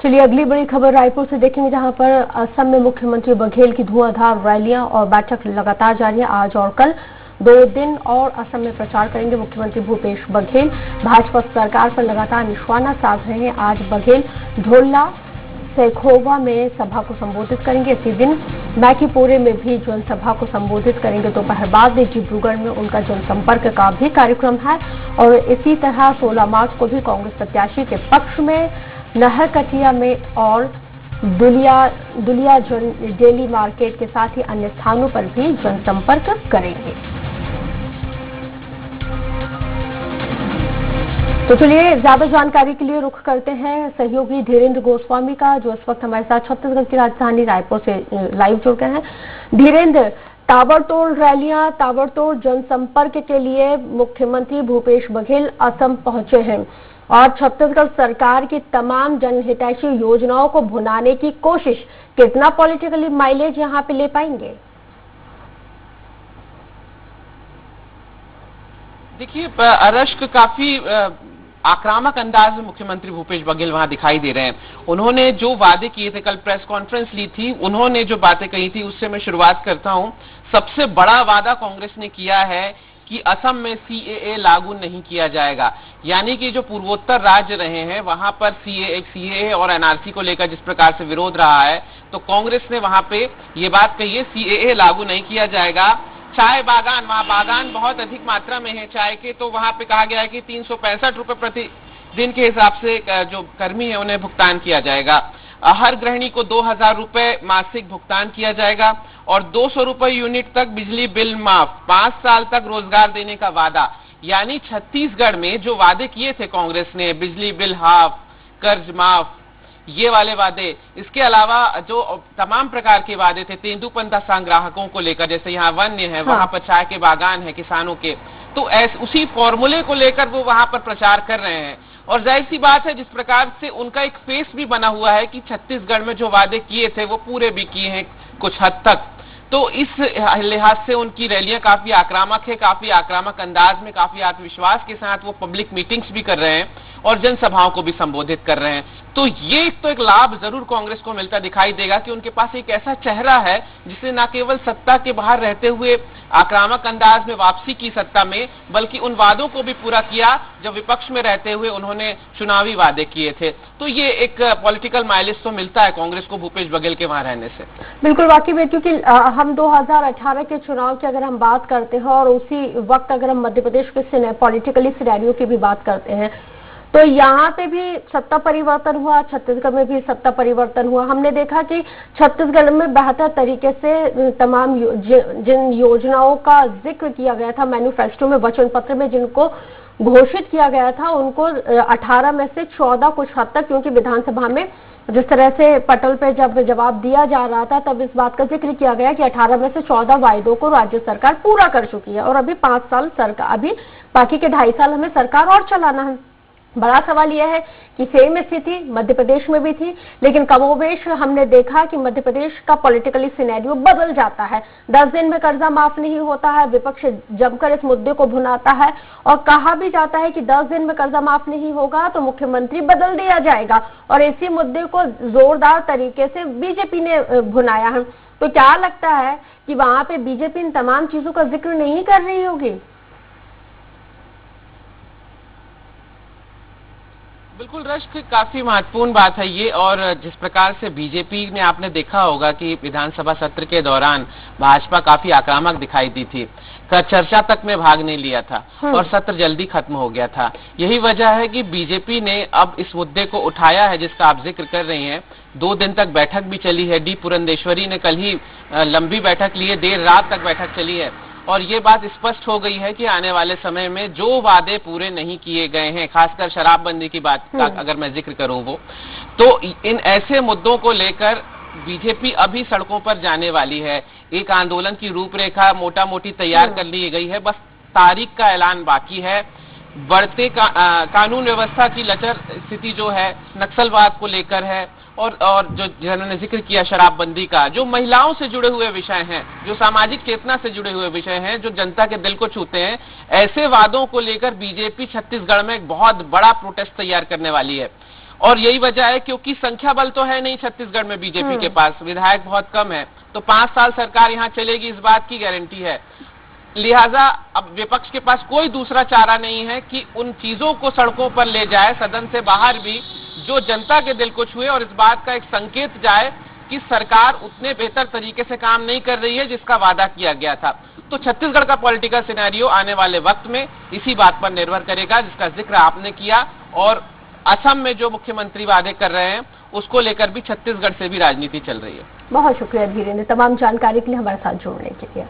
चलिए अगली बड़ी खबर रायपुर से देखेंगे, जहां पर असम में मुख्यमंत्री बघेल की धुआंधार रैलियां और बैठक लगातार जारी है। आज और कल 2 दिन और असम में प्रचार करेंगे मुख्यमंत्री भूपेश बघेल। भाजपा सरकार पर लगातार निशाना साध रहे हैं। आज बघेल ढोला सैखोवा में सभा को संबोधित करेंगे। इसी दिन मैकीपोरे में भी जनसभा को संबोधित करेंगे। दोपहर बाद डिब्रूगढ़ में उनका जनसंपर्क का भी कार्यक्रम है। और इसी तरह 16 मार्च को भी कांग्रेस प्रत्याशी के पक्ष में नहरकटिया में और दुलिया डेली मार्केट के साथ ही अन्य स्थानों पर भी जनसंपर्क करेंगे। तो चलिए ज्यादा जानकारी के लिए रुख करते हैं सहयोगी धीरेन्द्र गोस्वामी का, जो इस वक्त हमारे साथ छत्तीसगढ़ की राजधानी रायपुर से लाइव जुड़ गए हैं। धीरेन्द्र, ताबड़तोड़ रैलियां, ताबड़तोड़ जनसंपर्क के लिए मुख्यमंत्री भूपेश बघेल असम पहुंचे हैं और छत्तीसगढ़ सरकार की तमाम जनहितैषी योजनाओं को भुनाने की कोशिश, कितना पॉलिटिकली माइलेज यहां पे ले पाएंगे? देखिए, अरश्क काफी आक्रामक अंदाज में मुख्यमंत्री भूपेश बघेल वहां दिखाई दे रहे हैं। उन्होंने जो वादे किए थे, कल प्रेस कॉन्फ्रेंस ली थी, उन्होंने जो बातें कही थी उससे मैं शुरुआत करता हूं। सबसे बड़ा वादा कांग्रेस ने किया है कि असम में सीएए लागू नहीं किया जाएगा। यानी कि जो पूर्वोत्तर राज्य रहे हैं वहां पर सीएए और एनआरसी को लेकर जिस प्रकार से विरोध रहा है, तो कांग्रेस ने वहां पे ये बात कही है, सीएए लागू नहीं किया जाएगा। चाय बागान, वहां बागान बहुत अधिक मात्रा में है चाय के, तो वहां पे कहा गया है कि 365 रुपए प्रति दिन के हिसाब से जो कर्मी है उन्हें भुगतान किया जाएगा। हर गृहिणी को 2000 रुपए मासिक भुगतान किया जाएगा और 200 रुपए यूनिट तक बिजली बिल माफ, 5 साल तक रोजगार देने का वादा। यानी छत्तीसगढ़ में जो वादे किए थे कांग्रेस ने, बिजली बिल हाफ, कर्ज माफ, ये वाले वादे, इसके अलावा जो तमाम प्रकार के वादे थे तेंदुपंथा संग्राहकों को लेकर, जैसे यहाँ वन्य है, वहां पर चाय के बागान है किसानों के, तो उसी फॉर्मूले को लेकर वो वहां पर प्रचार कर रहे हैं। और जाहिर सी बात है, जिस प्रकार से उनका एक फेस भी बना हुआ है कि छत्तीसगढ़ में जो वादे किए थे वो पूरे भी किए हैं कुछ हद तक, तो इस लिहाज से उनकी रैलियां काफी आक्रामक है, काफी आक्रामक अंदाज में, काफी आत्मविश्वास के साथ वो पब्लिक मीटिंग्स भी कर रहे हैं और जनसभाओं को भी संबोधित कर रहे हैं। तो ये तो एक लाभ जरूर कांग्रेस को मिलता दिखाई देगा कि उनके पास एक ऐसा चेहरा है जिसने न केवल सत्ता के बाहर रहते हुए आक्रामक अंदाज में वापसी की सत्ता में, बल्कि उन वादों को भी पूरा किया जो विपक्ष में रहते हुए उन्होंने चुनावी वादे किए थे। तो ये एक पॉलिटिकल माइलेज तो मिलता है कांग्रेस को भूपेश बघेल के वहां रहने से। बिल्कुल, वाकई में, क्योंकि हम 2018 के चुनाव की अगर हम बात करते हैं और उसी वक्त अगर हम मध्य प्रदेश के पॉलिटिकली सिनेरियो की भी बात करते हैं, तो यहाँ पे भी सत्ता परिवर्तन हुआ, छत्तीसगढ़ में भी सत्ता परिवर्तन हुआ। हमने देखा कि छत्तीसगढ़ में बेहतर तरीके से तमाम जिन योजनाओं का जिक्र किया गया था मैनिफेस्टो में, वचन पत्र में जिनको घोषित किया गया था, उनको 18 में से 14 कुछ हद तक, क्योंकि विधानसभा में जिस तरह से पटल पे जब जवाब दिया जा रहा था तब इस बात का जिक्र किया गया कि 18 में से 14 वायदों को राज्य सरकार पूरा कर चुकी है और अभी 5 साल सरकार, अभी बाकी के 2.5 साल हमें सरकार और चलाना है। बड़ा सवाल यह है कि सेम स्थिति मध्य प्रदेश में भी थी, लेकिन कमोबेश हमने देखा कि मध्य प्रदेश का पॉलिटिकली सिनेरियो बदल जाता है। 10 दिन में कर्जा माफ नहीं होता है, विपक्ष जमकर इस मुद्दे को भुनाता है और कहा भी जाता है कि 10 दिन में कर्जा माफ नहीं होगा तो मुख्यमंत्री बदल दिया जाएगा, और इसी मुद्दे को जोरदार तरीके से बीजेपी ने भुनाया है। तो क्या लगता है कि वहां पे बीजेपी इन तमाम चीजों का जिक्र नहीं कर रही होगी? बिल्कुल रश्क, काफी महत्वपूर्ण बात है ये। और जिस प्रकार से बीजेपी में आपने देखा होगा कि विधानसभा सत्र के दौरान भाजपा काफी आक्रामक दिखाई दी थी, चर्चा तक में भाग नहीं लिया था और सत्र जल्दी खत्म हो गया था। यही वजह है कि बीजेपी ने अब इस मुद्दे को उठाया है जिसका आप जिक्र कर रही हैं। 2 दिन तक बैठक भी चली है, डी पुरंदेश्वरी ने कल ही लंबी बैठक ली है, देर रात तक बैठक चली है और ये बात स्पष्ट हो गई है कि आने वाले समय में जो वादे पूरे नहीं किए गए हैं, खासकर शराबबंदी की बात का अगर मैं जिक्र करूं वो, तो इन ऐसे मुद्दों को लेकर बीजेपी अभी सड़कों पर जाने वाली है। एक आंदोलन की रूपरेखा मोटा मोटी तैयार कर ली गई है, बस तारीख का ऐलान बाकी है। बढ़ते कानून व्यवस्था की लचर स्थिति जो है नक्सलवाद को लेकर है और जो जिन्होंने जिक्र किया शराबबंदी का, जो महिलाओं से जुड़े हुए विषय हैं, जो सामाजिक चेतना से जुड़े हुए विषय हैं, जो जनता के दिल को छूते हैं, ऐसे वादों को लेकर बीजेपी छत्तीसगढ़ में एक बहुत बड़ा प्रोटेस्ट तैयार करने वाली है। और यही वजह है क्योंकि संख्या बल तो है नहीं छत्तीसगढ़ में बीजेपी के पास, विधायक बहुत कम है, तो 5 साल सरकार यहाँ चलेगी इस बात की गारंटी है। लिहाजा अब विपक्ष के पास कोई दूसरा चारा नहीं है कि उन चीजों को सड़कों पर ले जाए, सदन से बाहर भी, जो जनता के दिल को छुए और इस बात का एक संकेत जाए कि सरकार उतने बेहतर तरीके से काम नहीं कर रही है जिसका वादा किया गया था। तो छत्तीसगढ़ का पॉलिटिकल सिनेरियो आने वाले वक्त में इसी बात पर निर्भर करेगा जिसका जिक्र आपने किया, और असम में जो मुख्यमंत्री वादे कर रहे हैं उसको लेकर भी छत्तीसगढ़ से भी राजनीति चल रही है। बहुत शुक्रिया धीरेन्द्र, तमाम जानकारी के लिए हमारे साथ जुड़ने के लिए।